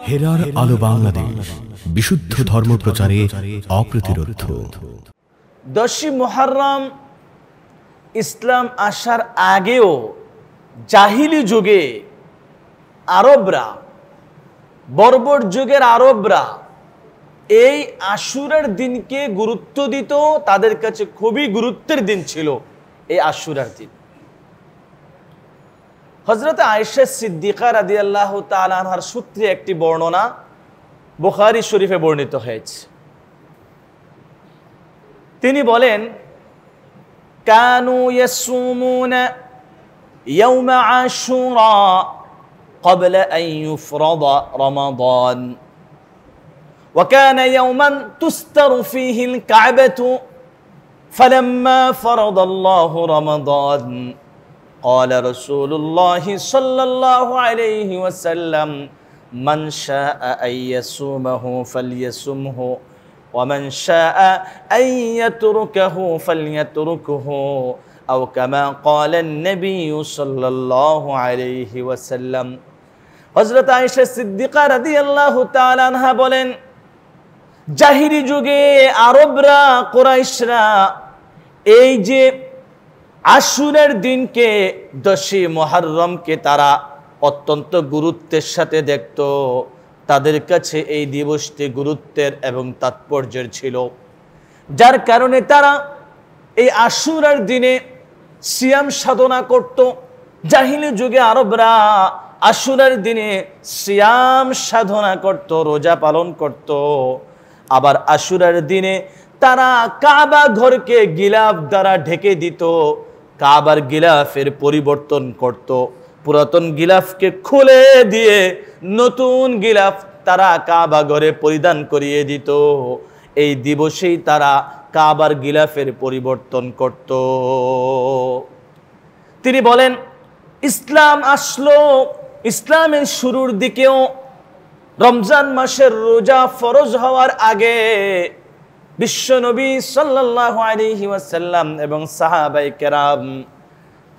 হেরার আলো বাংলাদেশ, বিশুদ্ধ ধর্ম প্রচারে অপ্রতিরোধ। 10ই মুহররম ইসলাম আসার আগেও জাহিলি যুগে আরবরা, বর্বর যুগের আরবরা এই আশুরার দিনকে গুরুত্ব দিত। তাদের কাছে খুবই গুরুত্বের দিন ছিল এই আশুরার দিন। হযরত আয়েশা সিদ্দিকা রাদিয়াল্লাহু তাআলা আনহার সূত্রে একটি বর্ণনা বুখারী শরীফে বর্ণিত হয়েছে। তিনি বলেন, কানু ইয়াসুমুনা ইয়াওমা আশুরা ক্বাবলা আন ইউফরাদা রমাদান ওয়া কানা ইয়াওমান তুস্তারু ফীহি আল-কা'বাতু ফালাম্মা ফারাদাল্লাহু রমাদান قال رسول الله صلى الله عليه وسلم من شاء أن يصومه فليصمه ومن شاء أن يتركه فليتركه أو كما قال النبي صلى الله عليه وسلم। হযরত আয়েশা সিদ্দিকা রাদিয়াল্লাহু তাআলা আনহা বলেন, জাহিলি যুগে আরবরা, কুরাইশরা এই যে আশুরের দিনকে, 10ই মুহররমকে তারা অত্যন্ত গুরুত্বের সাথে দেখত। তাদের কাছে এই দিবসটি গুরুত্বের এবং তাৎপর্যের ছিল, যার কারণে তারা এই আশুরার দিনে সিয়াম সাধনা করত। জাহিলি যুগে আরবরা আশুরার দিনে সিয়াম সাধনা করত, রোজা পালন করত। আবার আশুরার দিনে তারা কাবা ঘরকে গিলাফ দ্বারা ঢেকে দিত, কাবার গিলাফের পরিবর্তন করত, পুরাতন গিলাফকে খুলে দিয়ে নতুন গিলাফ তারা কাবা ঘরে পরিধান করিয়ে দিত। এই দিবসেই তারা কাবার গিলাফের পরিবর্তন করত। তিনি বলেন, ইসলাম আসলো, ইসলামের শুরুর দিকেও রমজান মাসের রোজা ফরজ হওয়ার আগে বিশ্বনবী সাল্লাল্লাহু আলাইহি ওয়াসাল্লাম এবং সাহাবায়ে কেরাম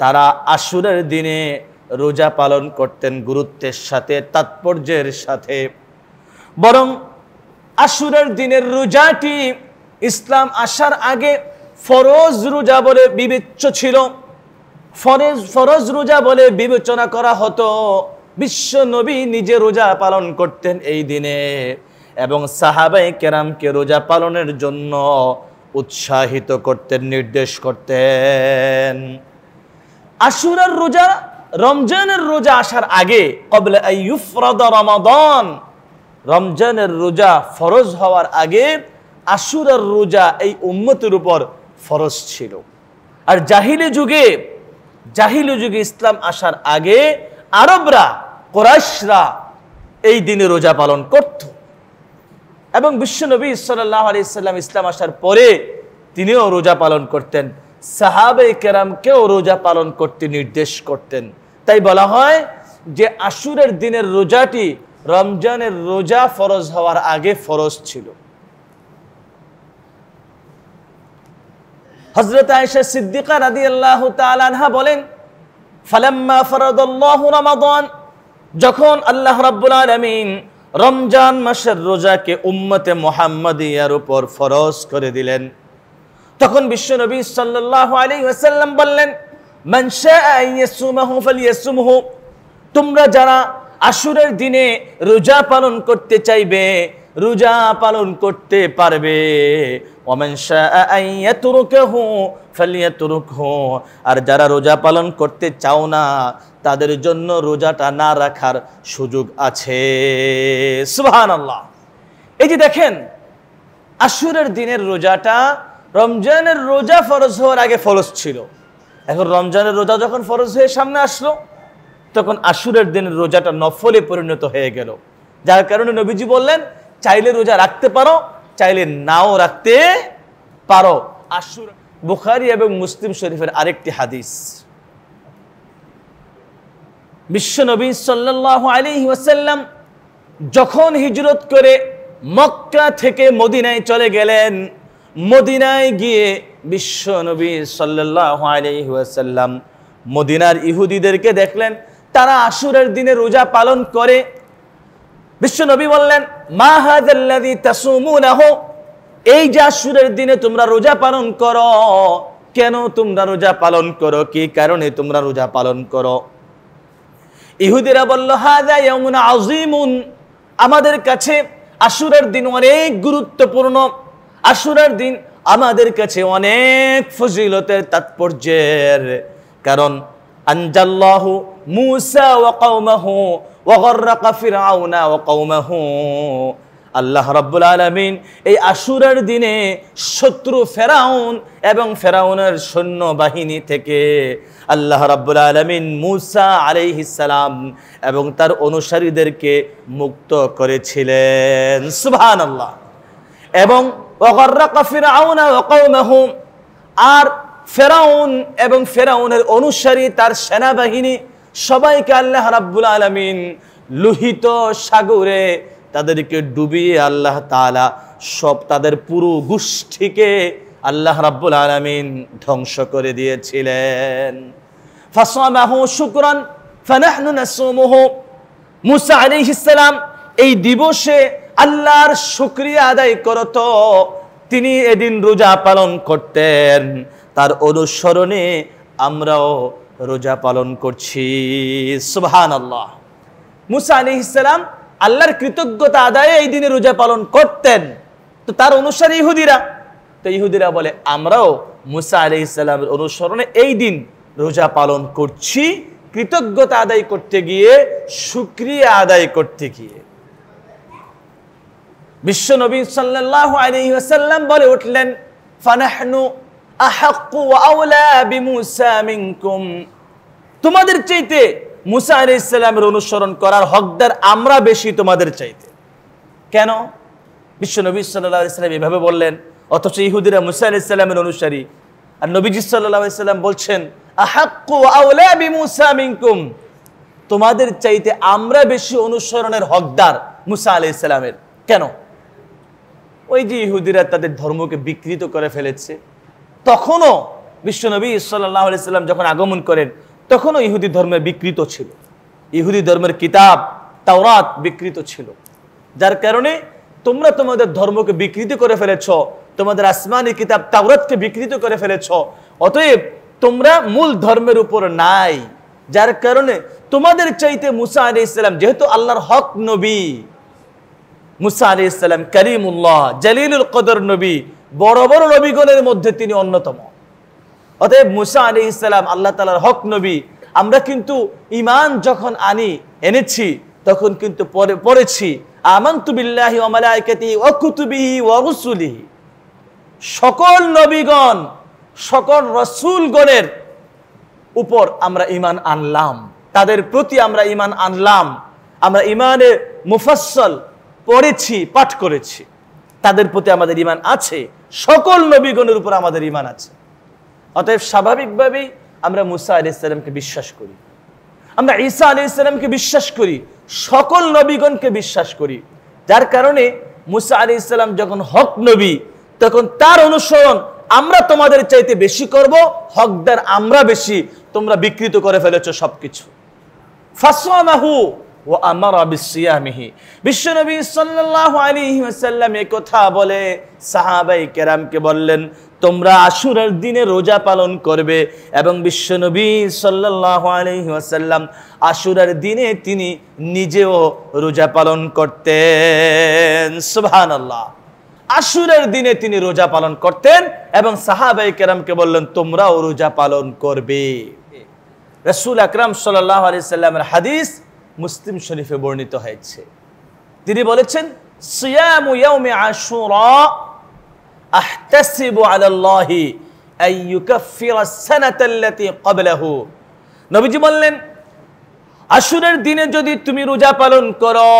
তারা আশুরার দিনে রোজা পালন করতেন গুরুত্বের সাথে, তাৎপর্যের সাথে। বরং আশুরার দিনের রোজাটি ইসলাম আসার আগে ফরজ রোজা বলে বিবেচ্য ছিল, ফরজ রোজা বলে বিবেচনা করা হতো। বিশ্বনবী নিজে রোজা পালন করতেন এই দিনে এবং সাহাবায়ে কেরামকে রোজা পালনের জন্য উৎসাহিত করতেন, নির্দেশ করতেন। আশুরার রোজা, রমজানের রোজা আসার আগে, ক্বাবলা আন ইউফরাদা রমাদান, রমজানের রোজা ফরজ হওয়ার আগে আশুরার রোজা এই উম্মতের উপর ফরজ ছিল। আর জাহিলি যুগে ইসলাম আসার আগে আরবরা, কুরাইশরা এই দিনে রোজা পালন করত এবং বিশ্বনবী সাল্লাল্লাহু আলাইহি সাল্লাম ইসলাম আসার পরে তিনিও রোজা পালন করতেন, সাহাবায়ে কেরামকেও রোজা পালন করতে নির্দেশ করতেন। তাই বলা হয় যে আশুরের দিনের রোজাটি রমজানের রোজা ফরজ হওয়ার আগে ফরজ ছিল। হযরত আয়েশা সিদ্দিকা রাদিয়াল্লাহু তাআলা আনহা বলেন, ফালাম্মা ফারাদাল্লাহু রমাদান, যখন আল্লাহ রাব্বুল আলামিন রমজান মাসের রোজাকে উম্মতে মুহাম্মাদিয়ার উপর ফরজ করে দিলেন, তখন বিশ্বনবী সাল্লাল্লাহু আলাইহি ওয়াসাল্লাম বললেন, মান শাআ ইয়াসুমাহু ফালিয়াসুমহু, তোমরা যারা আশুরের দিনে রোজা পালন করতে চাইবে, রোজা পালন করতে পারবে। ওয়া মান শাআ আন ইয়াতরুকাহু ফালিয়াতরুকহু, আর যারা রোজা পালন করতে চাও না তাদের জন্য রোজাটা না রাখার সুযোগ আছে। সুবহানাল্লাহ। এই যে দেখেন, আশুরের দিনের রোজাটা রমজানের রোজা ফরজ হওয়ার আগে ফরজ ছিল। এখন রমজানের রোজা যখন ফরজ হয়ে সামনে আসলো, তখন আশুরের দিনের রোজাটা নফলে পরিণত হয়ে গেল। যার কারণে নবীজি বললেন, চাইলে রোজা রাখতে পারো, চাইলে নাও রাখতে পারো। আশুরা, বুখারী এবং মুসলিম শরীফের আরেকটি হাদিস, বিশ্বনবী সাল্লাল্লাহু আলাইহি ওয়াসাল্লাম যখন হিজরত করে মক্কা থেকে মদিনায় চলে গেলেন, মদিনায় গিয়ে বিশ্বনবী সাল্লাল্লাহু আলাইহি ওয়াসাল্লাম মদিনার ইহুদিদেরকে দেখলেন তারা আশুরের দিনে রোজা পালন করে। বিশ্ব নবী বললেন, মা হাযাল্লাযী তাসুমুনাহু, এই যে আশুরার দিনে তোমরা রোজা পালন করো, কেন তোমরা রোজা পালন করো, কি কারণে তোমরা রোজা পালন করো? ইহুদিরা বলল, হাযা ইয়াউমুন আযীমুন, আমাদের কাছে আশুরার দিন অনেক গুরুত্বপূর্ণ, আশুরার দিন আমাদের কাছে অনেক ফজিলতের তাৎপর্যের, কারণ আনজাল্লাহু মূসা ওয়া কওমাহু ওয়া গররাকা ফিরআউনা ওয়া কওমাহু, আল্লাহ রাব্বুল আলামিন এই আশুরার দিনে শত্রু ফেরাউন এবং ফেরাউনের সৈন্য বাহিনী থেকে আল্লাহ রাব্বুল আলামিন মূসা আলাইহিস সালাম এবং তার অনুসারীদেরকে মুক্ত করেছিলেন। সুবহানাল্লাহ। এবং ওয়া গররাকা ফিরআউনা ওয়া কওমাহু, আর ফেরাউন এবং ফেরাউনের অনুসারী তার সেনাবাহিনী সবাইকে আল্লাহ রাব্বুল আলামিন লোহিত সাগরে তাদেরকে ডুবিয়ে আল্লাহ তাআলা সব তাদের পুরো গোষ্ঠীকে আল্লাহ রাব্বুল আলামিন ধ্বংস করে দিয়েছিলেন। ফাসামাহু শুকরান ফানাহনু নাসুমুহু, মূসা আলাইহিস সালাম এই দিবসে আল্লাহর শুকরিয়া আদায় করত, তিনি এদিন রোজা পালন করতেন, তার অনুসরণে আমরাও রোজা পালন করছি। সুবহানাল্লাহ। মূসা আলাইহিস সালাম আল্লাহর কৃতজ্ঞতা আদায়ে এই দিনে রোজা পালন করতেন, তো তার অনুসারী ইহুদিরা, তো ইহুদিরা বলে আমরাও মূসা আলাইহিস সালামের অনুসরণে এই দিন রোজা পালন করছি, কৃতজ্ঞতা আদায় করতে গিয়ে, শুকরিয়া আদায় করতে গিয়ে। বিশ্ব নবী সাল্লাল্লাহু আলাইহি ওয়াসাল্লাম বলে উঠলেন, ফানাহনু আহাক্কু ওয়া আওলা বিমূসা মিনকুম, তোমাদের চাইতে মূসা আলাইহিস সালামের অনুসরণ করার হকদার আমরা বেশি তোমাদের চাইতে। কেন? বিশ্ব নবী সাল্লাল্লাহু আলাইহি ওয়াসাল্লাম এভাবে বললেন, অথচ ইহুদিরা মূসা আলাইহিস সালামের অনুসারী, আর নবীজি সাল্লাল্লাহু আলাইহি ওয়াসাল্লাম বলছেন আহাক্কু ওয়া আওলা বিমূসা মিনকুম, তোমাদের চাইতে আমরা বেশি অনুসরণের হকদার মূসা আলাইহিস সালামের। কেন? ওই যে ইহুদিরা তাদের ধর্মকে বিকৃত করে ফেলেছে, তখনও বিশ্বনবী সাল্লাল্লাহু আলাইহি সাল্লাম যখন আগমন করেন তখনও ইহুদি ধর্মে বিকৃত ছিল, ইহুদি ধর্মের কিতাব তাওরাত বিকৃত ছিল, যার কারণে তোমরা তোমাদের ধর্মকে বিকৃত করে ফেলেছ, তোমাদের আসমানি কিতাব তাওরাতকে বিকৃত করে ফেলেছ, অতএব তোমরা মূল ধর্মের উপর নাই, যার কারণে তোমাদের চাইতে মূসা আলাইহিস সালাম যেহেতু আল্লাহর হক নবী, মূসা আলাইহিস সালাম কারীমুল্লাহ জালিলুল কদর নবী, বড় বড় নবীগণের মধ্যে তিনি অন্যতম, অতএব মূসা আলাইহিস সালাম আল্লাহ তাআলার হক নবী। আমরা কিন্তু ঈমান যখন এনেছি তখন কিন্তু পড়েছি আমানতু বিল্লাহি ওয়া মালাইকাতিহি ওয়া কুতুবিহি ওয়া রুসুলিহি, সকল নবীগণ সকল রাসূলগণের উপর আমরা ঈমান আনলাম, তাদের প্রতি আমরা ঈমান আনলাম, আমরা ঈমানে মুফাসসাল পড়েছি, পাঠ করেছি, তাদের প্রতি আমাদের ঈমান আছে, সকল নবীগণের উপর আমাদের ঈমান আছে। অতএব স্বাভাবিকভাবেই আমরা মূসা আলাইহিস সালামকে বিশ্বাস করি, আমরা ঈসা আলাইহিস সালামকে বিশ্বাস করি, সকল নবীগণকে বিশ্বাস করি, যার কারণে মূসা আলাইহিস সালাম যখন হক নবী তখন তার অনুসরণ আমরা তোমাদের চাইতে বেশি করব, হকদার আমরা বেশি, তোমরা বিকৃত করে ফেলেছো সবকিছু। ফাসামাহু ওয়া আমারা বিসিয়ামিহি, বিশ্বনবী সাল্লাল্লাহু আলাইহি ওয়াসাল্লাম এই কথা বলে সাহাবায়ে কেরামকে বললেন তোমরা আশুরার দিনে রোজা পালন করবে, এবং বিশ্বনবী সাল্লাল্লাহু আলাইহি ওয়াসাল্লাম আশুরার দিনে তিনি নিজেও রোজা পালন করতেন। সুবহানাল্লাহ। আশুরার দিনে তিনি রোজা পালন করতেন এবং সাহাবায়ে কেরামকে বললেন তোমরাও রোজা পালন করবে। রাসূল আকরাম সাল্লাল্লাহু আলাইহি সাল্লামের হাদিস মুসলিম শরীফে বর্ণিত হয়েছে, তিনি বলেছেন সিয়ামু ইয়াউমি আশুরা আহতাসিবু আলাল্লাহি আইয়ুকাফিরা সানাতাল্লাতী ক্বাবলাহু, নবীজি বললেন আশুরার দিনে যদি তুমি রোজা পালন করো,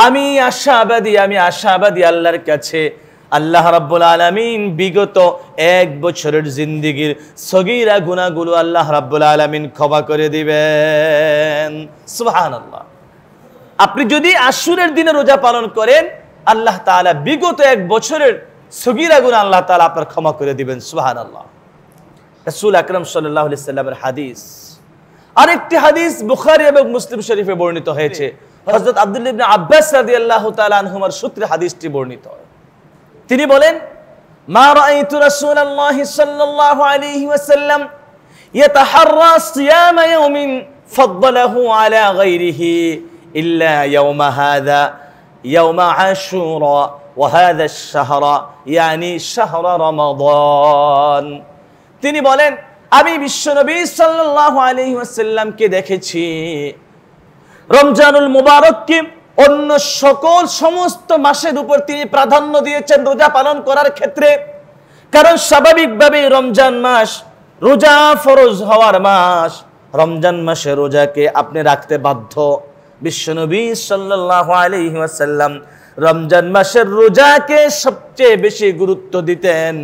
আমি আশাবাদী আল্লাহর কাছে আল্লাহ রাব্বুল আলামিন বিগত এক বছরের জিন্দেগীর সগীরা গুনাহগুলো আল্লাহ রাব্বুল আলামিন ক্ষমা করে দিবেন। সুবহানাল্লাহ। আপনি যদি আশুরার দিনে রোজা পালন করেন, আল্লাহ তাআলা বিগত এক বছরের সগীরা গুনাহ আল্লাহ তাআলা আপনার ক্ষমা করে দিবেন। সুবহানাল্লাহ। রাসূল আকরাম সাল্লাল্লাহু আলাইহি সাল্লামের হাদিস। আরেকটি হাদিস বুখারী এবং মুসলিম শরীফে বর্ণিত হয়েছে, হযরত আব্দুল্লাহ ইবনে আব্বাস রাদিয়াল্লাহু তাআলা আনহুমার সূত্রে হাদিসটি বর্ণিত। তিনি বলেন, মা রাআইতু রাসূলুল্লাহি সাল্লাল্লাহু আলাইহি ওয়াসাল্লাম ইয়াতাহাররা সিয়ামা ইয়াউমিন ফাদ্দালাহু আলা গায়রিহি ইল্লা ইয়াওমা হাযা ইয়াওমা আশুরা ওয়া হাযা আশ-শাহরা ইয়ানি শাহরা রমাদান। তিনি বলেন, আমি বিশ্বনবী সাল্লাল্লাহু আলাইহি ওয়াসাল্লামকে দেখেছি রমজানুল মুবারককে অন্য সকল সমস্ত মাসের উপর তিনি প্রাধান্য দিয়েছেন রোজা পালন করার ক্ষেত্রে। কারণ স্বাভাবিকভাবে রমজান মাস রোজা ফরজ হওয়ার মাস। রমজান মাসে রোজাকে আপনি রাখতে বাধ্য। বিশ্বনবী সাল্লাল্লাহু আলাইহি ওয়াসাল্লাম রমজান মাসের রোজাকে সবচেয়ে বেশি গুরুত্ব দিতেন,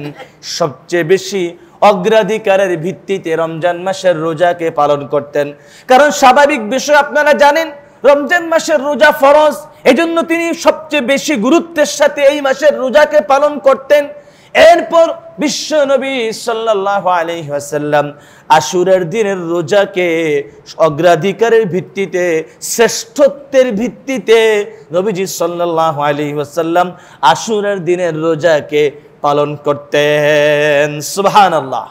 সবচেয়ে বেশি অগ্রাধিকারের ভিত্তিতে রমজান মাসের রোজাকে পালন করতেন। কারণ স্বাভাবিক বিষয়, আপনারা জানেন রমজান মাসের রোজা ফরজ, এজন্য তিনি সবচেয়ে বেশি গুরুত্বের সাথে এই মাসের রোজাকে পালন করতেন। এরপর বিশ্ব নবী সাল্লাল্লাহু আলাইহি ওয়াসাল্লাম আশুরার দিনের রোজাকে অগ্রাধিকারের ভিত্তিতে, শ্রেষ্ঠত্বের ভিত্তিতে নবীজি সাল্লাল্লাহু আলাইহি ওয়াসাল্লাম আশুরার দিনের রোজাকে পালন করতেন। সুবহানাল্লাহ।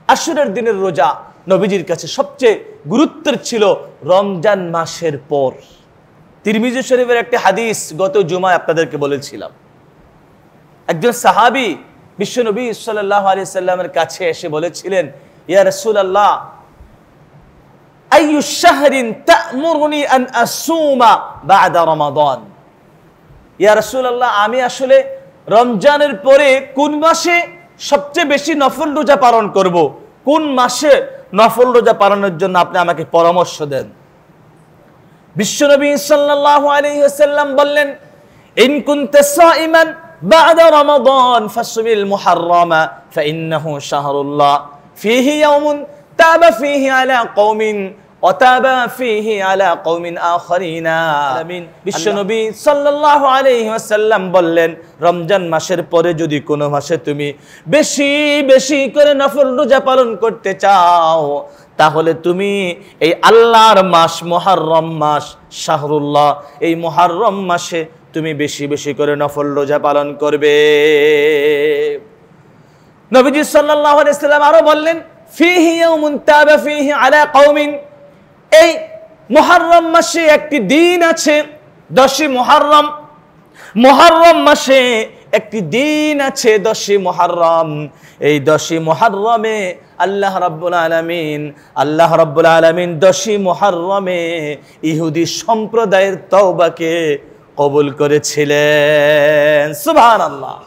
আশুরার দিনের রোজা নবীজির কাছে সবচেয়ে গুরুত্বের ছিল রমজান মাসের পর। তিরমিজি শরীফের একটি হাদিস গত জুমায় আপনাদেরকে বলেছিলাম। একজন সাহাবী বিশ্বনবী সাল্লাল্লাহু আলাইহি সাল্লামের কাছে এসে বলেছিলেন, ইয়া রাসূলুল্লাহ, আইয়ু শাহরিন তা'মুরুনি আন আসুমা বা'দা রমাদান। ইয়া রাসূলুল্লাহ, আমি আসলে রমজানের পরে কোন মাসে সবচেয়ে বেশি নফল রোজা পালন করব? কোন মাসে নফল রোজা পালনের জন্য আপনি আমাকে পরামর্শ দেন। বিশ্বনবী সাল্লাল্লাহু আলাইহি ওয়াসাল্লাম বললেন, ইন কুনতা সাইমান বা'দা রমাদান ফাসুমিল মুহাররামা ফাইন্নাহু শাহরুল্লাহ ফীহি ইয়াওমুন তাবা ফীহি আলা কওমিন ওয়া তাবা ফীহি আলা কওমিন আখারিনা। আমিন। বিশ্বনবী সাল্লাল্লাহু আলাইহি ওয়াসাল্লাম বললেন, রমজান মাসের পরে যদি কোনো মাসে তুমি বেশি বেশি করে নফল রোজা পালন করতে চাও, তাহলে তুমি এই আল্লাহর মাস মুহররম মাস শাহরুল্লাহ, এই মুহররম মাসে তুমি বেশি বেশি করে নফল রোজা পালন করবে। নবীজি সাল্লাল্লাহু আলাইহি ওয়াসাল্লাম আরো বললেন, ফীহি ইয়াওমুন তাবা ফীহি আলা কওমিন, এই মুহররম মাসে একটি দিন আছে 10ই মুহররম। মুহররম মাসে একটি দিন আছে 10ই মুহররম। এই 10ই মুহররমে আল্লাহ রাব্বুল আলামিন 10ই মুহররমে ইহুদি সম্প্রদায়ের তওবাকে কবুল করেছিলেন। সুবহানাল্লাহ।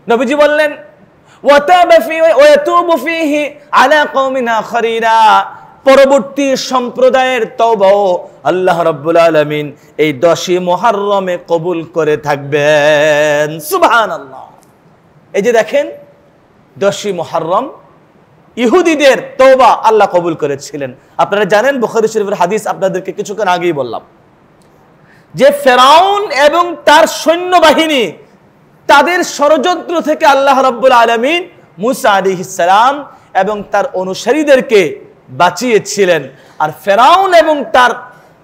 নবীজি বললেন, ওয়া তাবা ফীহি ওয়া ইয়াতুবু ফীহি আলা কওমিন আখারিনা, পরবর্তী সম্প্রদায়ের তওবাও আল্লাহ রাব্বুল আলামিন এই 10ই মুহররমে কবুল করে থাকবেন। সুবহানাল্লাহ। এই যে দেখেন, 10ই মুহররম ইহুদিদের তওবা আল্লাহ কবুল করেছিলেন। আপনারা জানেন, বুখারী শরীফের হাদিস আপনাদেরকে কিছুক্ষণ আগেই বললাম যে ফেরাউন এবং তার সৈন্যবাহিনী, তাদের ষড়যন্ত্র থেকে আল্লাহ রাব্বুল আলামিন মুসা আলাইহিস সালাম এবং তার অনুসারীদেরকে বাঁচিয়েছিলেন। আর ফেরাউন এবং তার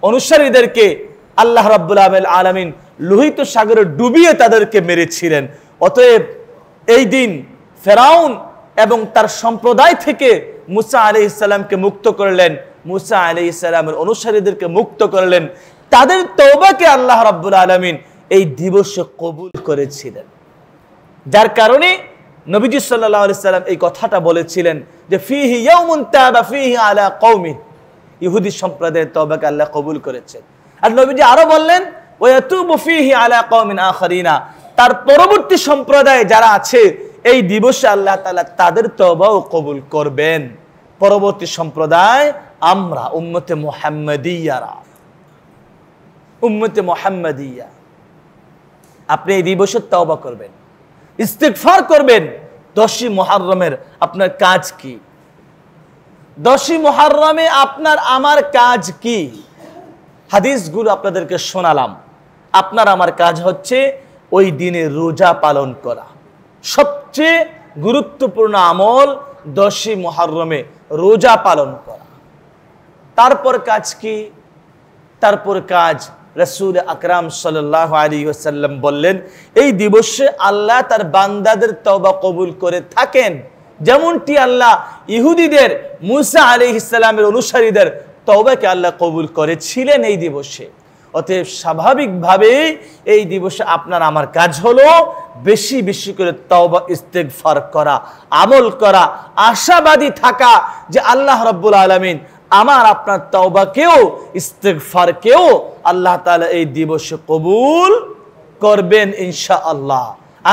অনুসারীদেরকে আল্লাহ রাব্বুল আলামিন লোহিত সাগরে ডুবিয়ে তাদেরকে মেরেছিলেন। অতএব এই দিন ফেরাউন এবং তার সম্প্রদায় থেকে মুসা আলাইহিস সালামকে মুক্ত করলেন, মুসা আলাইহিস সালামের অনুসারীদেরকে মুক্ত করলেন। তাদের তওবাকে আল্লাহ রাব্বুল আলামিন এই দিবসে কবুল করেছিলেন। যার কারণে নবীজি সাল্লাল্লাহু আলাইহি সাল্লাম এই কথাটা বলেছিলেন যে ফীহি ইয়াওমুন তাবা ফীহি আলা কওমিন, ইহুদি সম্প্রদায়ের তওবাকে আল্লাহ কবুল করেছেন। আর নবীজি আরো বললেন, ওয়া ইয়াতুবু ফীহি আলা কওমিন আখারিনা, তার পরবর্তী সম্প্রদায় যারা আছে এই দিবসে আল্লাহ তাআলা তাদের তওবাও কবুল করবেন। পরবর্তী সম্প্রদায় আমরা উম্মতে মুহাম্মাদিয়ারা, উম্মতে মুহাম্মাদিয়া। আপনি এই দিবসে তওবা করবেন, ইস্তিগফার করবেন। 10ই মুহররমের আপনার কাজ কি? 10ই মুহররমে আপনার আমার কাজ কি? হাদিসগুলো আপনাদেরকে শোনালাম। আপনার আমার কাজ হচ্ছে ওই দিনে রোজা পালন করা। সবচেয়ে গুরুত্বপূর্ণ আমল 10ই মুহররমে রোজা পালন করা। তারপর কাজ কি? তারপর কাজ রাসূল আকরাম সাল্লাল্লাহু আলাইহি ওয়াসাল্লাম বললেন, এই দিবসে আল্লাহ তার বান্দাদের তওবা কবুল করে থাকেন, যেমনটি আল্লাহ ইহুদিদের মুসা আলাইহিস সালামের অনুসারীদের তওবাকে আল্লাহ কবুল করেছিলেন এই দিবসে। অতএব স্বাভাবিকভাবেই এই দিবসে আপনার আমার কাজ হলো বেশি বেশি করে তওবা ইস্তেগফার করা, আমল করা, আশাবাদী থাকা যে আল্লাহ রাব্বুল আলামিন আমার আপনার তওবাকেও ইস্তেগফারকেও আল্লাহ তাআলা এই দিবসে কবুল করবেন ইনশাআল্লাহ।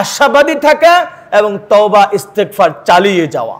আশাবাদী থাকা এবং তওবা ইস্তেগফার চালিয়ে যাওয়া।